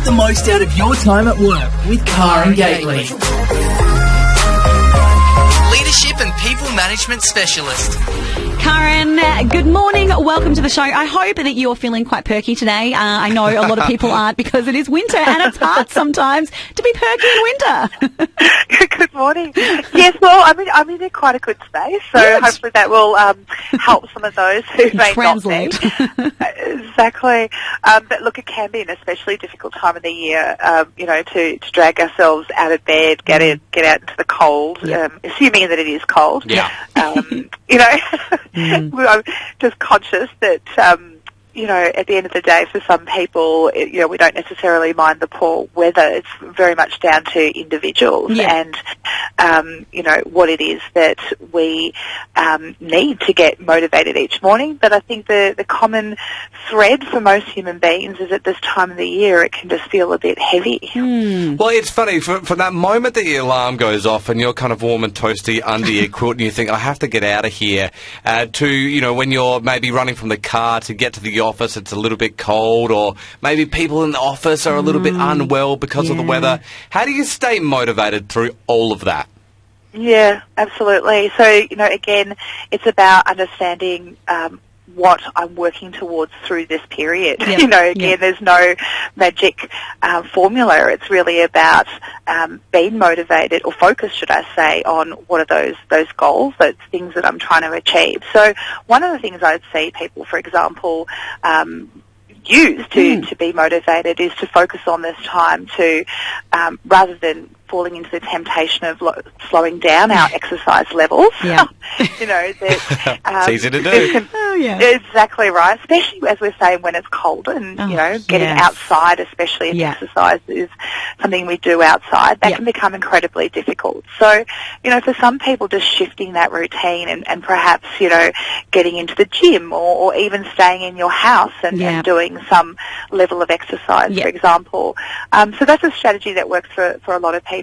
the most out of your time at work with Karen Gately. Leadership and People Management Specialist. Karen, good morning. Welcome to the show. I hope that you're feeling quite perky today. I know a lot of people aren't because it is winter and it's hard sometimes to be perky in winter. Good morning. Yes, well, I'm in quite a good space, so hopefully that will help some of those who may Translate. not be. Exactly. But look, it can be an especially difficult time of the year, to drag ourselves out of bed, get out into the cold, assuming that it is cold. Yeah. I'm just conscious that, at the end of the day, for some people, we don't necessarily mind the poor weather. It's very much down to individuals and, what it is that we need to get motivated each morning. But I think the common thread for most human beings is at this time of the year, it can just feel a bit heavy. Well, it's funny, from that moment that your alarm goes off and you're kind of warm and toasty under your quilt and you think, I have to get out of here, to, when you're maybe running from the car to get to the office, it's a little bit cold, or maybe people in the office are a little bit unwell because of the weather. How do you stay motivated through all of that? Yeah, absolutely. So, again, it's about understanding what I'm working towards through this period. There's no magic formula. It's really about being motivated, or focused, should I say, on what are those goals, those things that I'm trying to achieve. So one of the things I'd see people, for example, use to be motivated is to focus on this time to, rather than falling into the temptation of slowing down our exercise levels. It's easy to do. Exactly right, especially as we're saying when it's cold and, getting outside, especially if exercise is something we do outside, that can become incredibly difficult. So, for some people, just shifting that routine and perhaps, getting into the gym or even staying in your house and doing some level of exercise, for example. So that's a strategy that works for a lot of people.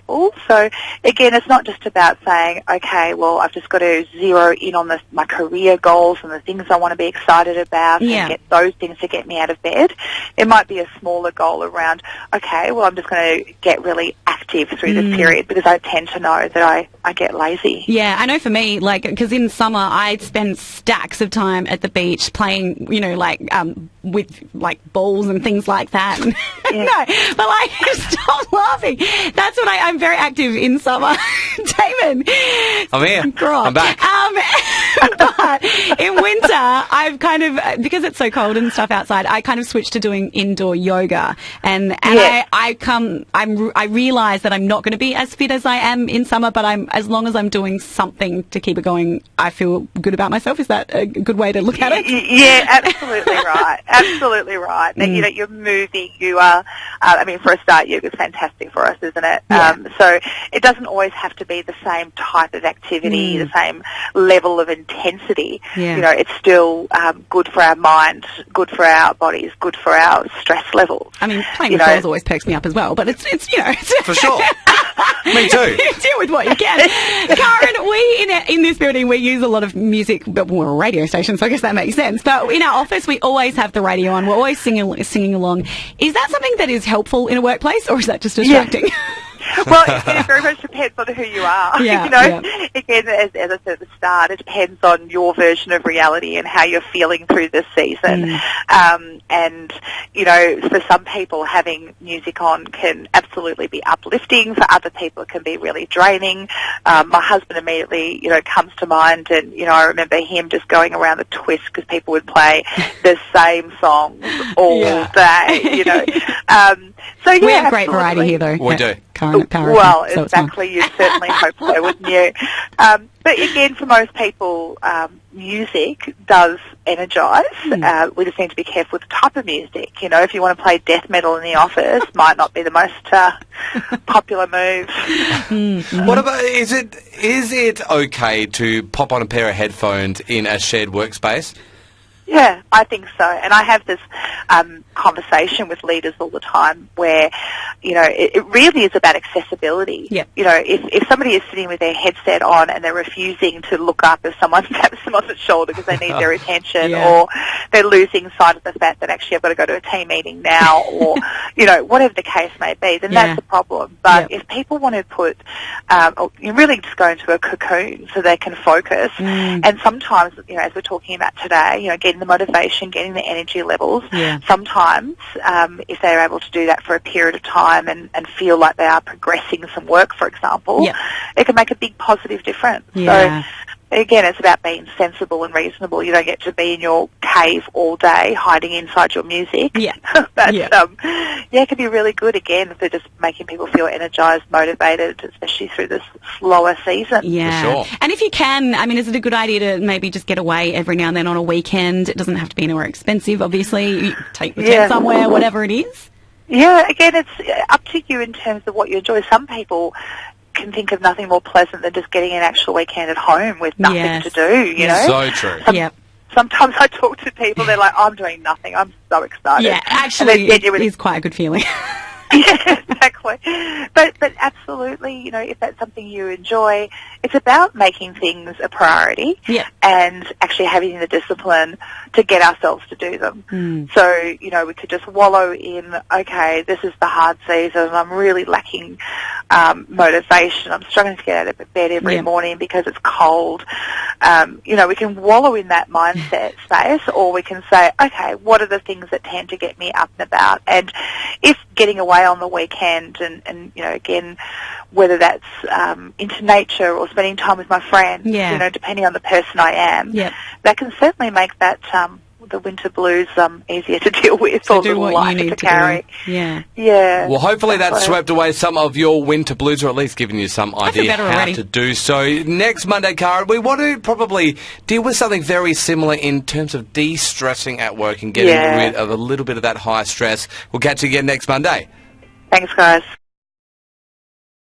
So again, it's not just about saying, okay, well, I've just got to zero in on my career goals and the things I want to be excited about and get those things to get me out of bed. It might be a smaller goal around, okay, well, I'm just going to get really active through this period because I tend to know that I get lazy. Yeah, I know for me, because in summer I spend stacks of time at the beach playing, with balls and things like that. Stop laughing. That's what I'm very active in summer. Damon. I'm here. I'm back. But in winter, I've kind of, because it's so cold and stuff outside, I kind of switched to doing indoor yoga. And I realise that I'm not going to be as fit as I am in summer, but as long as I'm doing something to keep it going, I feel good about myself. Is that a good way to look at it? Yeah, absolutely right. Absolutely right. You're moving. You are, for a start, yoga's fantastic for us, isn't it? So it doesn't always have to be the same type of activity, the same level of intensity. It's still good for our mind, good for our bodies, good for our stress levels. Playing with balls always perks me up as well, but it's for sure. Me too. Deal with what you can. Karen, we in this building, we use a lot of music, but we're a radio station, so I guess that makes sense. But in our office, we always have the radio on. We're always singing along. Is that something that is helpful in a workplace, or is that just distracting? Well, it very much depends on who you are. Again, as I said at the start, it depends on your version of reality and how you're feeling through this season. And, for some people, having music on can absolutely be uplifting. For other people, it can be really draining. My husband immediately, comes to mind, and, I remember him just going around the twist because people would play the same songs all day, So, we have great variety here, though. We do. Well, so exactly. You'd certainly hope so, wouldn't you? But again, for most people, music does energise. We just need to be careful with the type of music. If you want to play death metal in the office, might not be the most popular move. What about, is it okay to pop on a pair of headphones in a shared workspace? Yeah, I think so. And I have this conversation with leaders all the time where, it really is about accessibility. Yep. If somebody is sitting with their headset on and they're refusing to look up if someone taps them on the shoulder because they need their attention, or they're losing sight of the fact that actually I've got to go to a team meeting now, or, whatever the case may be, then that's a problem. But if people want to put, you really just go into a cocoon so they can focus. And sometimes, as we're talking about today, getting the motivation, getting the energy levels. Yeah. Sometimes, if they're able to do that for a period of time and feel like they are progressing some work, for example, it can make a big positive difference. Yeah. So, again, it's about being sensible and reasonable. You don't get to be in your cave all day hiding inside your music. Yeah. But, it can be really good, again, for just making people feel energised, motivated, especially through this slower season. Yeah. For sure. And if you can, I mean, is it a good idea to maybe just get away every now and then on a weekend? It doesn't have to be anywhere expensive, obviously. You take the tent somewhere, whatever it is. Yeah, again, it's up to you in terms of what you enjoy. Some people can think of nothing more pleasant than just getting an actual weekend at home with nothing to do, you know? So true. Sometimes I talk to people, they're like, I'm doing nothing, I'm so excited. Yeah, actually, it is quite a good feeling. Yeah, exactly. But absolutely, if that's something you enjoy, it's about making things a priority and actually having the discipline to get ourselves to do them. So, we could just wallow in, okay, this is the hard season, I'm really lacking motivation, I'm struggling to get out of bed every morning because it's cold. We can wallow in that mindset space, or we can say, okay, what are the things that tend to get me up and about? And if getting away on the weekend and again, whether that's into nature or spending time with my friends, depending on the person I am, that can certainly make that the winter blues easier to deal with, or a little lighter to carry. Yeah. Well, hopefully that swept away some of your winter blues, or at least given you some idea how to do so. Next Monday, Cara, we want to probably deal with something very similar in terms of de-stressing at work and getting rid of a little bit of that high stress. We'll catch you again next Monday. Thanks, guys.